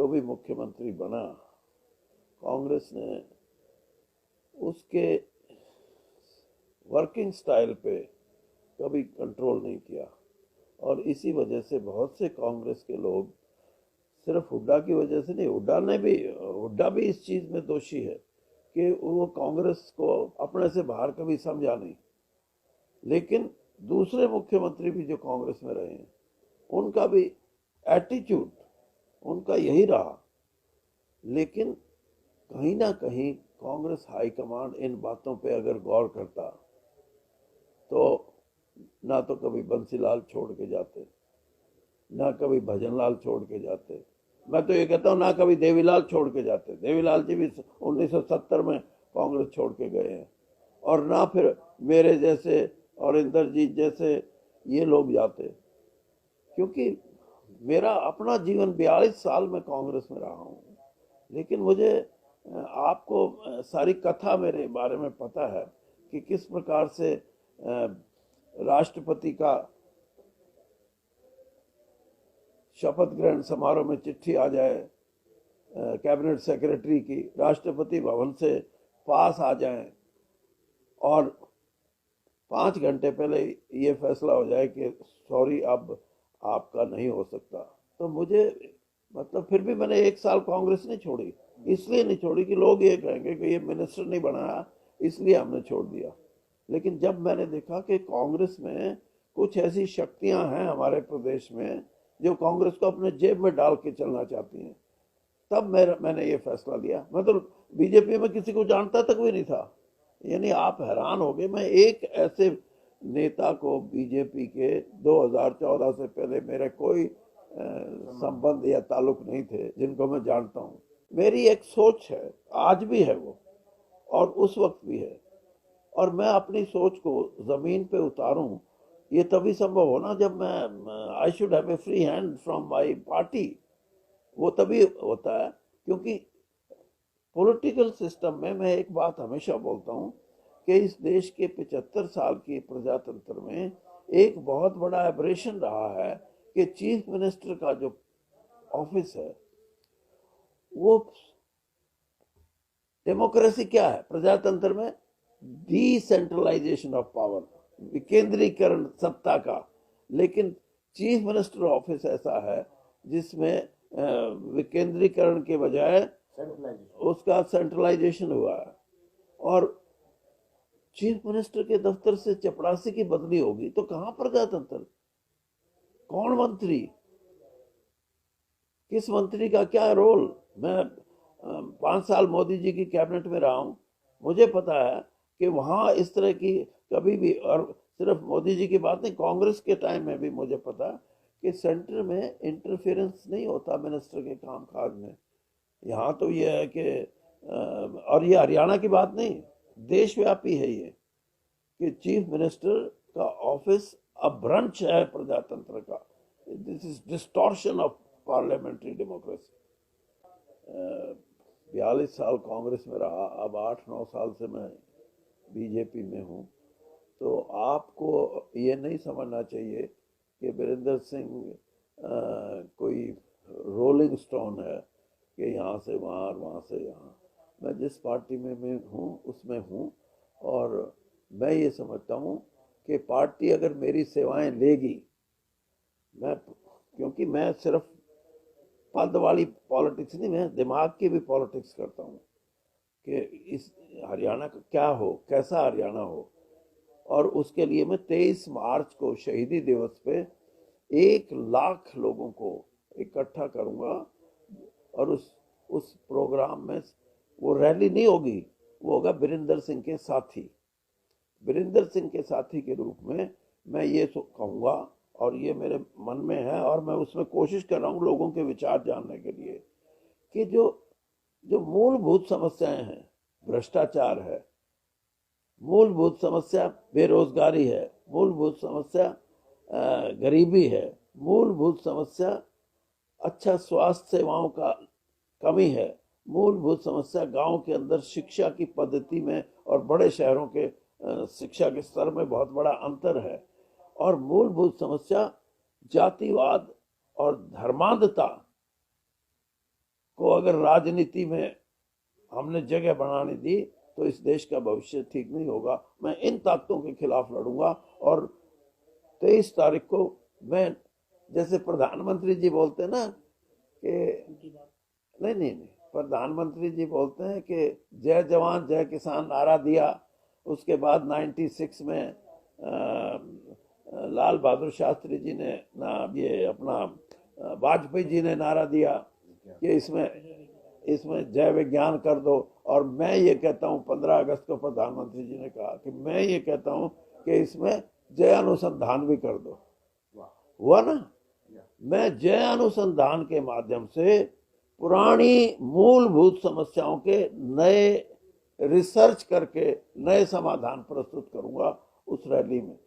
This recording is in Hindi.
जो भी मुख्यमंत्री बना, कांग्रेस ने उसके वर्किंग स्टाइल पे कभी कंट्रोल नहीं किया। और इसी वजह से बहुत से कांग्रेस के लोग, सिर्फ हुड्डा की वजह से नहीं, हुड्डा भी इस चीज में दोषी है कि वो कांग्रेस को अपने से बाहर कभी समझा नहीं। लेकिन दूसरे मुख्यमंत्री भी जो कांग्रेस में रहे हैं, उनका भी एटीट्यूड उनका यही रहा। लेकिन कहीं ना कहीं कांग्रेस हाईकमांड इन बातों पे अगर गौर करता तो ना तो कभी बंसीलाल छोड़ के जाते, ना कभी भजनलाल छोड़ के जाते, मैं तो ये कहता हूँ ना कभी देवीलाल छोड़ के जाते। देवीलाल जी भी 1970 में कांग्रेस छोड़ के गए हैं। और ना फिर मेरे जैसे और इंद्रजीत जैसे ये लोग जाते, क्योंकि मेरा अपना जीवन 42 साल में कांग्रेस में रहा हूँ। लेकिन मुझे आपको सारी कथा मेरे बारे में पता है कि किस प्रकार से राष्ट्रपति का शपथ ग्रहण समारोह में चिट्ठी आ जाए, कैबिनेट सेक्रेटरी की राष्ट्रपति भवन से पास आ जाए और 5 घंटे पहले ये फैसला हो जाए कि सॉरी अब आपका नहीं हो सकता। तो मुझे मतलब फिर भी मैंने 1 साल कांग्रेस नहीं छोड़ी। इसलिए नहीं छोड़ी कि लोग ये कहेंगे कि ये मिनिस्टर नहीं बनाया इसलिए हमने छोड़ दिया। लेकिन जब मैंने देखा कि कांग्रेस में कुछ ऐसी शक्तियां हैं हमारे प्रदेश में जो कांग्रेस को अपने जेब में डाल के चलना चाहती हैं, तब मैंने ये फैसला लिया। मैं तो बीजेपी में किसी को जानता तक भी नहीं था। यानी आप हैरान हो गए, मैं एक ऐसे नेता को बीजेपी के 2014 से पहले मेरे कोई संबंध या ताल्लुक नहीं थे जिनको मैं जानता हूँ। मेरी एक सोच है, आज भी है वो, और उस वक्त भी है। और मैं अपनी सोच को जमीन पे उतारूं, ये तभी संभव हो ना जब मैं I should have a free hand from my party. वो तभी होता है क्योंकि पॉलिटिकल सिस्टम में मैं एक बात हमेशा बोलता हूं कि इस देश के 75 साल की प्रजातंत्र में एक बहुत बड़ा एबरेशन रहा है कि चीफ मिनिस्टर का जो ऑफिस है वो, डेमोक्रेसी क्या है प्रजातंत्र में? डिसेंट्रलाइजेशन ऑफ पावर, विकेंद्रीकरण सत्ता का। लेकिन चीफ मिनिस्टर ऑफिस ऐसा है जिसमें विकेंद्रीकरण के बजाय उसका सेंट्रलाइजेशन हुआ है। और चीफ मिनिस्टर के दफ्तर से चपरासी की बदली होगी तो कहां प्रजातंत्र? कौन मंत्री, किस मंत्री का क्या रोल? मैं 5 साल मोदी जी की कैबिनेट में रहा हूं, मुझे पता है कि वहां इस तरह की कभी भी, और सिर्फ मोदी जी की बात नहीं, कांग्रेस के टाइम में भी मुझे पता कि सेंटर में इंटरफेरेंस नहीं होता मिनिस्टर के काम काज में। यहाँ तो ये है कि और ये हरियाणा की बात नहीं, देशव्यापी है ये, कि चीफ मिनिस्टर का ऑफिस अब ब्रांच है प्रजातंत्र का। This is distortion of parliamentary democracy. 42 साल कांग्रेस में रहा, अब 8-9 साल से मैं बीजेपी में हूँ। तो आपको ये नहीं समझना चाहिए कि वीरेंद्र सिंह कोई रोलिंग स्टोन है कि यहाँ से वहाँ और वहाँ से यहाँ। मैं जिस पार्टी में मैं हूँ उसमें हूँ, और मैं ये समझता हूँ कि पार्टी अगर मेरी सेवाएं लेगी, क्योंकि मैं सिर्फ पद वाली पॉलिटिक्स नहीं, मैं दिमाग की भी पॉलिटिक्स करता हूँ कि इस हरियाणा का क्या हो, कैसा हरियाणा हो। और उसके लिए मैं 23 मार्च को शहीदी दिवस पे 1 लाख लोगों को इकट्ठा करूंगा। और उस प्रोग्राम में वो रैली नहीं होगी, वो होगा वीरेंद्र सिंह के साथी। वीरेंद्र सिंह के साथी के रूप में मैं ये कहूँगा, और ये मेरे मन में है, और मैं उसमें कोशिश कर रहा हूँ लोगों के विचार जानने के लिए, कि जो मूलभूत समस्याएं हैं, भ्रष्टाचार है, मूलभूत समस्या बेरोजगारी है, मूलभूत समस्या गरीबी है, मूलभूत समस्या अच्छा स्वास्थ्य सेवाओं का कमी है, मूलभूत समस्या गांव के अंदर शिक्षा की पद्धति में और बड़े शहरों के शिक्षा के स्तर में बहुत बड़ा अंतर है, और मूलभूत समस्या जातिवाद और धर्मांधता को अगर राजनीति में हमने जगह बनाने दी तो इस देश का भविष्य ठीक नहीं होगा। मैं इन ताकतों के खिलाफ लड़ूंगा। और 23 तारीख को मैं, जैसे प्रधानमंत्री जी बोलते हैं ना कि नहीं, प्रधानमंत्री जी बोलते हैं कि जय जवान जय किसान नारा दिया, उसके बाद 96 में लाल बहादुर शास्त्री जी ने ना, ये अपना वाजपेयी जी ने नारा दिया कि इसमें जय विज्ञान कर दो। और मैं ये कहता हूँ, 15 अगस्त को प्रधानमंत्री जी ने कहा कि मैं ये कहता हूँ कि इसमें जय अनुसंधान भी कर दो। हुआ ना? मैं जय अनुसंधान के माध्यम से पुरानी मूलभूत समस्याओं के नए रिसर्च करके नए समाधान प्रस्तुत करूंगा उस रैली में।